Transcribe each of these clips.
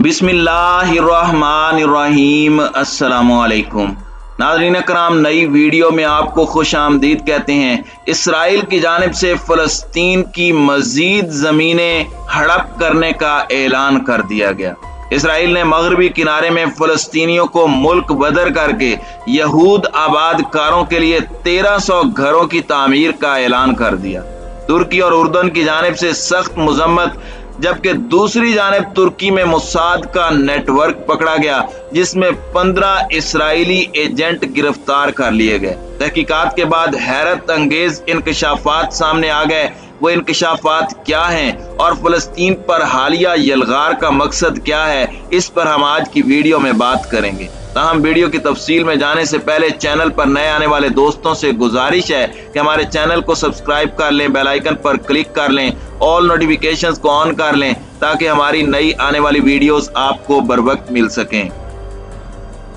बिस्मिल्लाहिर्रहमानिर्रहीम। अस्सलामुअलैकुम नाज़रीन कराम, नई वीडियो में आपको खुश आमदीद कहते हैं। इसराइल की जानिब से फ़लस्तीन की मज़ीद ज़मीनें हड़प करने का ऐलान कर दिया गया। इसराइल ने मगरबी किनारे में फ़लस्तीनियों को मुल्क बदर करके यहूद आबादकारों के लिए 1300 घरों की तामीर का ऐलान कर दिया। तुर्की और उर्दन की जानिब से सख्त मजम्मत, जबकि दूसरी जानिब तुर्की में मोसाद का नेटवर्क पकड़ा गया, जिसमें 15 इसराइली एजेंट गिरफ्तार कर लिए गए। तहकीकात के बाद हैरत अंगेज इंकशाफात सामने आ गए। वो इंकशाफात क्या हैं और फ़लस्तीन पर हालिया यलगार का मकसद क्या है, इस पर हम आज की वीडियो में बात करेंगे। ताहम वीडियो की तफसील में जाने से पहले चैनल पर नए आने वाले दोस्तों से गुजारिश है कि हमारे चैनल को सब्सक्राइब कर लें, बेल आइकन पर क्लिक कर लें, ऑल नोटिफिकेशंस को ऑन कर लें, ताकि हमारी नई आने वाली वीडियोस आपको बर वक्त मिल सकें।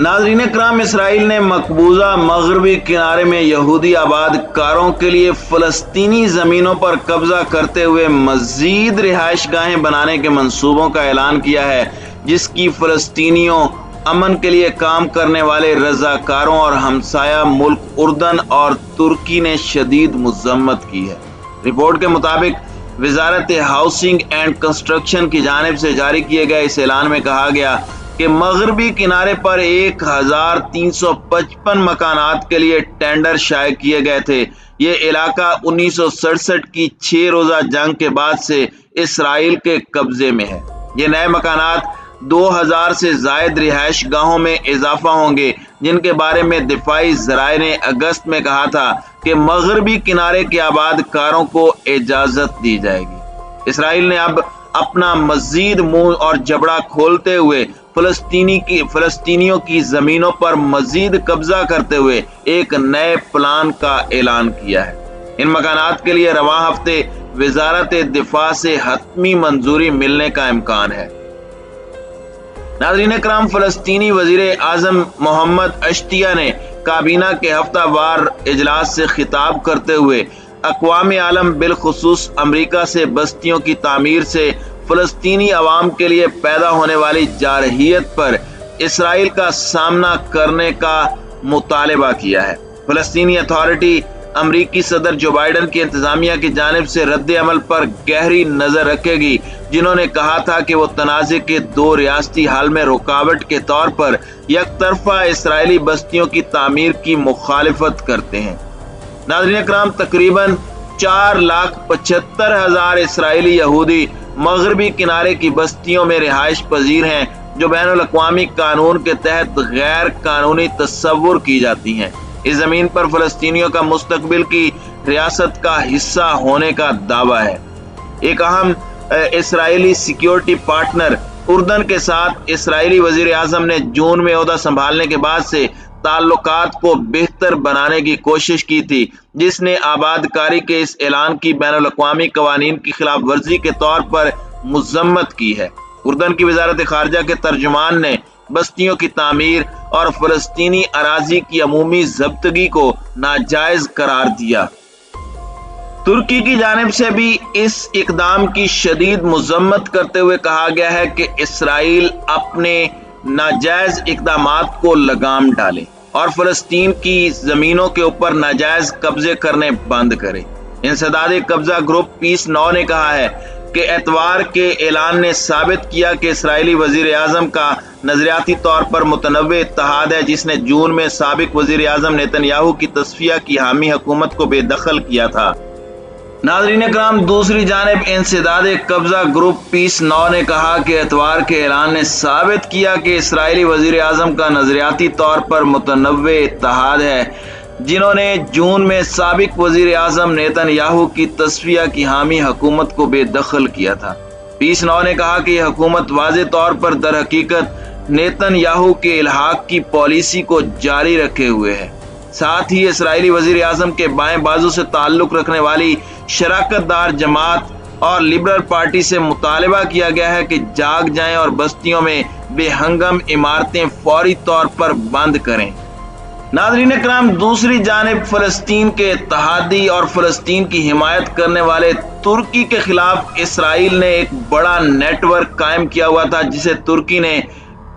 नाज़रीन कराम, इसराइल ने मकबूजा मगरबी किनारे में यहूदी आबादकारों के लिए फ़लस्तीनी ज़मीनों पर कब्जा करते हुए मज़ीद रिहाइश गाहें बनाने के मंसूबों का ऐलान किया है, जिसकी फ़लस्तीनियों, अमन के लिए काम करने वाले रज़ाकारों और हमसाया मुल्क उर्दन और तुर्की ने शदीद मज़म्मत की है। रिपोर्ट के मुताबिक वज़ारत हाउसिंग एंड कंस्ट्रक्शन की जानिब से जारी किए गए इस ऐलान में कहा गया कि मगरबी किनारे पर 1355 मकानात के लिए टेंडर शाये किए गए थे। ये इलाका 1967 की 6 रोज़ा जंग के बाद से इसराइल के कब्जे में है। ये नए मकानात 2000 से जायद रिहाइश गाहों में इजाफा होंगे, जिनके बारे में दिफाई ज़राए ने अगस्त में कहा था कि मगरबी किनारे के आबादकारों को इजाजत दी जाएगी। इसराइल ने अब अपना मजीद मुंह और जबड़ा खोलते हुए फ़लस्तीनियों की ज़मीनों पर मजीद कब्जा करते हुए एक नए प्लान का ऐलान किया है। इन मकानात के लिए रवां हफ्ते वज़ारत दिफा से हतमी मंजूरी मिलने का इम्कान है। नाज़रीन कराम, फ़लस्तीनी वज़ीर आज़म मोहम्मद अश्तिया ने काबीना के हफ्तावार इजलास से खिताब करते हुए अक़वाम आलम बिलखुसूस अमरीका से बस्तियों की तामीर से फ़लस्तीनी अवाम के लिए पैदा होने वाली जारहियत पर इसराइल का सामना करने का मुतालबा किया है। फ़लस्तीनी अथॉरिटी अमरीकी सदर जो बाइडन की इंतजामिया की जानिब से रद्द अमल पर गहरी नजर रखेगी, जिन्होंने कहा था कि वो तनाज़े के 2 रियासती हल में रुकावट के तौर पर यकतरफा इसराइली बस्तियों की तामीर की मुखालिफत करते हैं। नाज़रीन कराम, तकरीबन 4,75,000 इसराइली यहूदी मगरबी किनारे की बस्तियों में रिहाइश पजीर हैं, जो बैनुल अक़वामी कानून के तहत गैर कानूनी तस्वुर की जाती हैं। इस जमीन पर फ़लस्तीनियों का मुस्तकबिल की रियासत का हिस्सा होने का दावा है। एक अहम इसराइली सिक्योरिटी पार्टनर उर्दन के साथ इसराइली वज़ीर आज़म ने जून में ओहदा संभालने के बाद से ताल्लुकात को बेहतर बनाने की कोशिश की थी, जिसने आबादकारी के इस ऐलान की बैनुल अक़वामी कवानीन की खिलाफ वर्जी के तौर पर मज़म्मत की है। उर्दन की वज़ारत ख़ारजा के तर्जुमान ने बस्तियों की तामीर और फ़लस्तीनी अराजी की अमूमी ज़ब्तगी को नाजायज करार दिया। तुर्की की जानिब से भी इस इक़दाम की शदीद मज़म्मत करते हुए कहा गया है कि इसराइल अपने नाजायज इक़दामात को लगाम डाले और फ़लस्तीन की ज़मीनों के ऊपर नाजायज कब्जे करने बंद करे। इंसदादी कब्जा ग्रुप पीस 9 ने कहा है कि एतवार के ऐलान ने साबित किया कि इसराइली वज़ीर आज़म का नज़रियाती तौर पर मुतनव्वे इत्तेहाद है, जिसने जून में साबिक वज़ीर आज़म नेतन्याहू की तस्फिया की हामी हुकूमत को बेदखल किया था। नाज़रीन कराम, दूसरी जानिब इंसदादे कब्जा ग्रुप पीस 9 ने कहा कि एतवार के ऐलान ने साबित किया कि इसराइली वज़ीर आज़म का नज़रियाती तौर पर मुतनव्वे इत्तेहाद है, जिन्होंने जून में साबिक वज़ीर आज़म नेतन्याहू की तस्फिया की हामी हुकूमत को बेदखल किया था। पीस 9 ने कहा कि यह हुकूमत वाज़े तौर पर दर हकीकत नेतन्याहू के इल्हाक की पॉलिसी को जारी रखे हुए है। साथ ही इसराइली वज़ीर आज़म के बाएं बाजू से ताल्लुक रखने वाली शराकतदार जमात और लिबरल पार्टी से मुतालबा किया गया है कि जाग जाएं और बस्तियों में बेहंगम इमारतें फौरी तौर पर बंद करें। नाज़रीन कराम, दूसरी जानिब फ़लस्तीन के इत्तेहादी और फ़लस्तीन की हिमायत करने वाले ترکی کے خلاف اسرائیل نے ایک بڑا نیٹ ورک قائم کیا ہوا تھا، جسے ترکی نے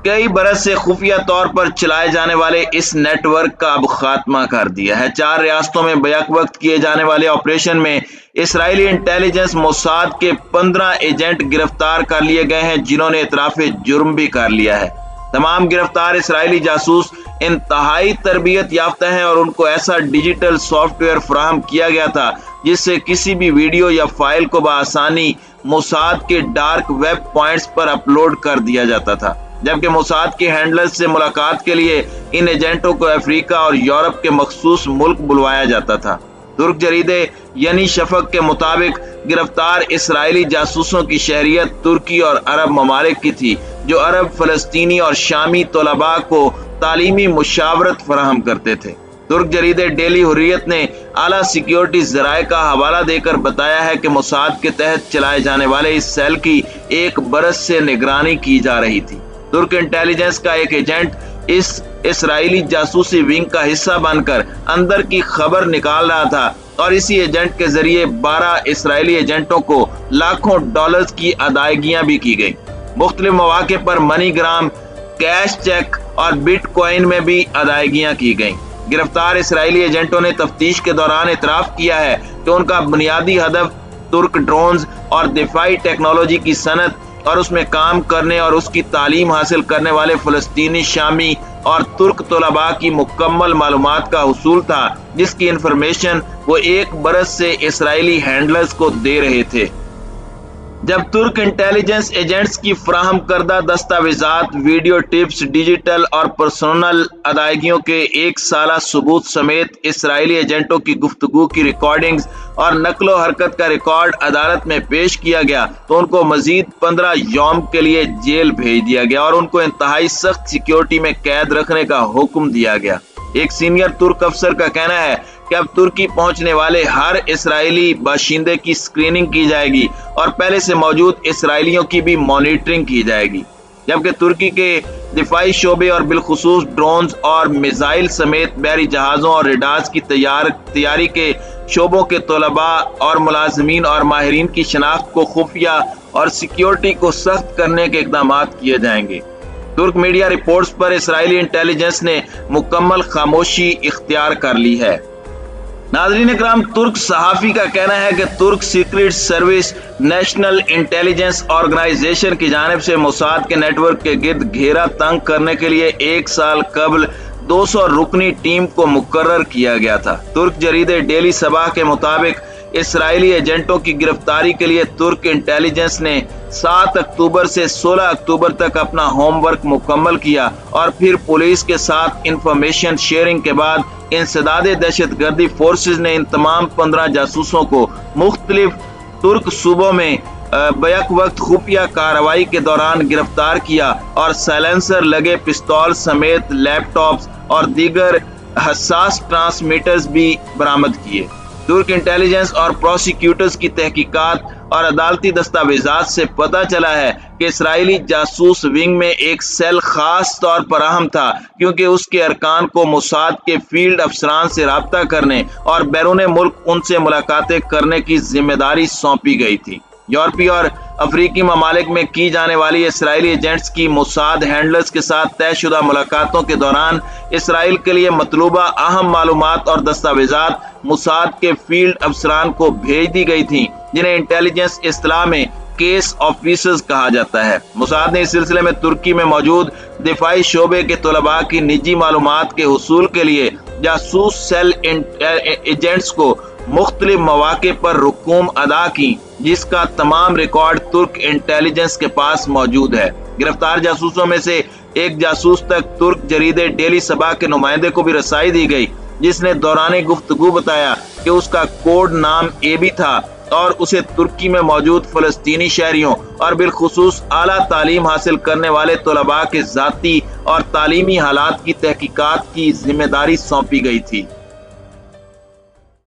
کئی برس سے خفیہ طور پر چلائے جانے والے اس نیٹ ورک کا اب خاتمہ کر دیا ہے۔ 4 ریاستوں میں بیک وقت کیے جانے والے آپریشن میں اسرائیلی انٹیلیجنس موساد کے 15 ایجنٹ گرفتار کر لیے گئے ہیں، جنہوں نے اعتراف جرم بھی کر لیا ہے۔ تمام گرفتار اسرائیلی جاسوس انتہائی تربیت یافتہ ہیں اور ان کو ایسا ڈیجیٹل سافٹ ویئر فراہم کیا گیا تھا جس سے کسی بھی ویڈیو یا فائل کو بآسانی موساد کے ڈارک ویب پوائنٹس پر اپلوڈ کر دیا جاتا تھا، جبکہ موساد کے ہینڈلرز سے ملاقات کے لیے ان ایجنٹوں کو افریقہ اور یورپ کے مخصوص ملک بلوایا جاتا تھا۔ ترک جریدے یعنی شفق کے مطابق گرفتار اسرائیلی جاسوسوں کی شہریت ترکی اور عرب ممالک کی تھی، جو عرب، فلسطینی اور شامی طلباء کو تعلیمی مشاورت فراہم کرتے تھے۔ ترک جریدے ڈیلی حریت نے اعلیٰ سیکیورٹی ذرائع کا حوالہ دے کر بتایا ہے کہ موساد کے تحت چلائے جانے والے اس سیل کی 1 برس سے نگرانی کی جا رہی تھی۔ ترک انٹیلیجنس کا ایک ایجنٹ اس اسرائیلی جاسوسی ونگ کا حصہ بن کر اندر کی خبر نکال رہا تھا اور اسی ایجنٹ کے ذریعے 12 اسرائیلی ایجنٹوں کو لاکھوں ڈالرز کی ادائیگیاں بھی کی گئیں۔ مختلف مواقع پر منی گرام، کیش چیک اور بٹ کوائن میں بھی ادائیگیاں کی گئیں۔ گرفتار اسرائیلی ایجنٹوں نے تفتیش کے دوران اعتراف کیا ہے کہ ان کا بنیادی ہدف ترک ڈرونز اور دفاعی ٹیکنالوجی کی صنعت اور اس میں کام کرنے اور اس کی تعلیم حاصل کرنے والے فلسطینی، شامی اور ترک طلباء کی مکمل معلومات کا حصول تھا، جس کی انفارمیشن وہ 1 برس سے اسرائیلی ہینڈلرز کو دے رہے تھے۔ جب ترک انٹیلیجنس ایجنٹس کی فراہم کردہ دستاویزات، ویڈیو ٹپس، ڈیجیٹل اور پرسنل ادائیگیوں کے 1 سالہ ثبوت سمیت اسرائیلی ایجنٹوں کی گفتگو کی ریکارڈنگز اور نقل و حرکت کا ریکارڈ عدالت میں پیش کیا گیا تو ان کو مزید 15 یوم کے لیے جیل بھیج دیا گیا اور ان کو انتہائی سخت سیکیورٹی میں قید رکھنے کا حکم دیا گیا۔ ایک سینئر ترک افسر کا کہنا ہے کہ اب ترکی پہنچنے والے ہر اسرائیلی باشندے کی اسکریننگ کی جائے گی اور پہلے سے موجود اسرائیلیوں کی بھی مانیٹرنگ کی جائے گی، جبکہ ترکی کے دفاعی شعبے اور بالخصوص ڈرونز اور میزائل سمیت بحری جہازوں اور ریڈارز کی تیاری کے شعبوں کے طلباء اور ملازمین اور ماہرین کی شناخت کو خفیہ اور سیکیورٹی کو سخت کرنے کے اقدامات کیے جائیں گے۔ ترک میڈیا رپورٹس پر اسرائیلی انٹیلیجنس نے مکمل خاموشی اختیار کر لی ہے۔ ناظرین اکرام، ترک صحافی کا کہنا ہے کہ ترک secret service National Intelligence Organisation کی جانب سے موساد کے نیٹ ورک کے گرد گھیرا تنگ کرنے کے لیے 1 سال قبل 200 رکنی ٹیم کو مقرر کیا گیا تھا۔ ترک جریدے ڈیلی صباح کے مطابق اسرائیلی ایجنٹوں کی گرفتاری کے لیے ترک انٹیلیجنس نے 7 اکتوبر سے 16 اکتوبر تک اپنا ہوم ورک مکمل کیا اور پھر پولیس کے ساتھ انفارمیشن شیئرنگ کے بعد انسداد دہشت گردی فورسز نے ان تمام 15 جاسوسوں کو مختلف ترک صوبوں میں بیک وقت خفیہ کارروائی کے دوران گرفتار کیا اور سائلنسر لگے پستول سمیت لیپ ٹاپس اور دیگر حساس ٹرانسمیٹرز بھی برآمد کیے۔ ترک انٹیلیجنس اور پروسیکیوٹرز کی تحقیقات اور عدالتی دستاویزات سے پتہ چلا ہے کہ اسرائیلی جاسوس ونگ میں ایک سیل خاص طور پر اہم تھا، کیونکہ اس کے ارکان کو موساد کے فیلڈ افسران سے رابطہ کرنے اور بیرون ملک ان سے ملاقاتیں کرنے کی ذمہ داری سونپی گئی تھی۔ یورپی اور افریقی ممالک میں کی جانے والی اسرائیلی ایجنٹس کی موساد ہینڈلرز کے ساتھ طے شدہ ملاقاتوں کے دوران اسرائیل کے لیے مطلوبہ اہم معلومات اور دستاویزات موساد کے فیلڈ افسران کو بھیج دی گئی تھیں، جنہیں انٹیلیجنس اصطلاح میں کیس آفیسرز کہا جاتا ہے۔ موساد نے اس سلسلے میں ترکی میں موجود دفاعی شعبے کے طلباء کی نجی معلومات کے حصول کے لیے جاسوس سیل ایجنٹس کو مختلف مواقع پر رقوم ادا کی، جس کا تمام ریکارڈ ترک انٹیلیجنس کے پاس موجود ہے۔ گرفتار جاسوسوں میں سے ایک جاسوس تک ترک جریدے ڈیلی صباح کے نمائندے کو بھی رسائی دی گئی، جس نے دوران گفتگو بتایا کہ اس کا کوڈ نام ایبی تھا اور اسے ترکی میں موجود فلسطینی شہریوں اور بالخصوص اعلیٰ تعلیم حاصل کرنے والے طلباء کے ذاتی اور تعلیمی حالات کی تحقیقات کی ذمہ داری سونپی گئی تھی۔